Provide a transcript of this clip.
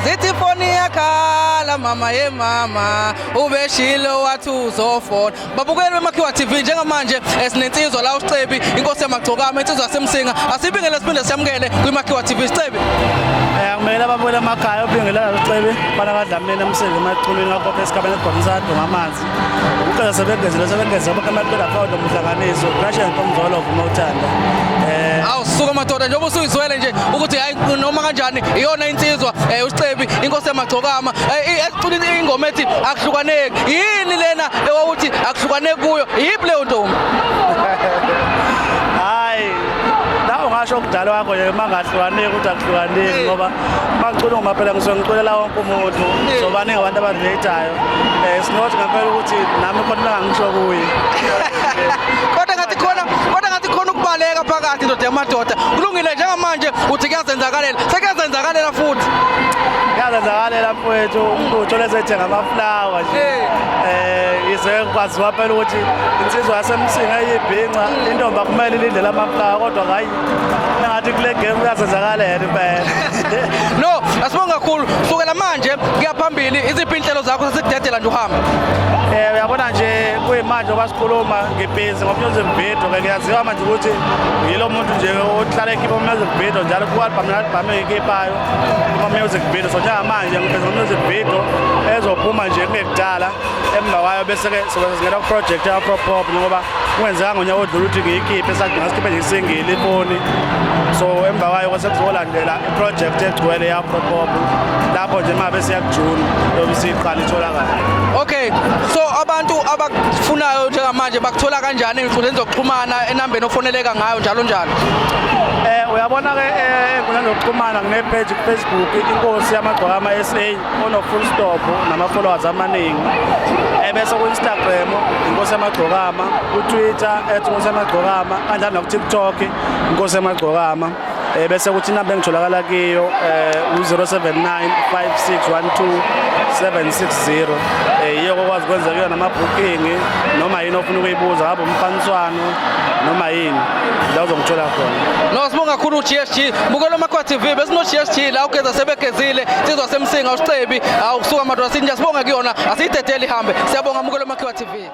zithi foni yakhala mama ye mama ubeshilo wathi uzofona. Babukeli beMakhiwa TV njengamanje sinensizwa la uSicebi inkosi yaMagcokama insizwa yaseMsinga asibingele siphinde siyamukele kwiMakhiwa TV Sicebi. Kumele babukele emakhaya ubingelela uSicebi bana kaDlamini emsebenzini emaculweni ngakho esigabeni esigqonisa adonga amanzi. Ukuqala sebegezile bakamaqela phawudo umhlanganiso Russia Ntomzolo vuma uthanda. Awusuka madoda njengoba usuyizwele nje ukuthi hayi noma kanjani iyona insizwa uSicebi inkosi yaMagcokama ecula ingoma ethi akuhlukaneki. Yini lena ewuthi akuhlukaneki kuyo? Yiphi leyo ntombi? Hayi la ungasho ukudala wakho nje mangahlukaneki ukuthi akuhlukaneki ngoba macula ngoma phela ngizokuculela wonke umuntu sobaningi abantu abadletayo sinothi ngempela ukuthi nami khona ngisho kuye. Kodwa ngathi khona ukubaleka phakathi ndoda yamadoda kulungile njengamanje uthi kuyazenzakalela sekuyazenzakalela futhi kuyazenzakalela mfowethu umuntu uthola esethenga amaflawa nje yize kwaziwa phela ukuthi insizwa yaseMsinga eyibhinca intombi akumele ilindele amaflawa kodwa hayi ngathi kule game kuyazenzakalela impela. No asibonga kakhulu sukela manje kuya phambili iziphi inhlelo zakho sesidedela nje uhamba. Uyabona nje kuyimanje kwasikhuluma ngibhizi ngomusic video ke ngiyaziwa manje ukuthi yilo muntu nje ohlala ekhipha music video njalo ku-album eyikhiphayo music video so njengamanje ngiphethe music video ezophuma nje kunekudala emva kwayo bese-ke singena ku-project ya-Afropop ngoba kungenzeka ngonyaka odlula ukuthi ngiyikhiphe ngasikhiphe nje isingile ifoni so emva kwayo kwase kuzolandela i-project egcwele ya-Afropop lapho nje uma bese yakujuni yobe siyiqala itholakala. Okay, so abantu abakufunayo njengamanje bakuthola kanjani ey'nkundleni zokuxhumana enambeni ofoneleka ngayo njalo njalo? Uyabona-ke ey'nkundleni zokuxhumana ngine-page ku-Facebook inkosi yaMagcokama SA ono-full stop nama-followers amaningi bese ku-Instagram inkosi yaMagcokama, ku-Twitter @inkosi yaMagcokama kanjalo naku-TikTok inkosi yaMagcokama bese kuthi inamba engitholakala kiyo u-079 5612 760 yiyo kokwazi kwenza kuyo nama-booking noma yini ofuna ukuyibuza ngabe umfaniswano noma yini la uzongithola khona. No sibonga kakhulu uGSG bukela uMakhiwa TV besino-GSG la ugeza sebegezile insizwa yaseMsinga uSicebi awusuka madoda sithi nje sibonga kuyona asiyidedele ihambe. Siyabonga bukela uMakhiwa TV.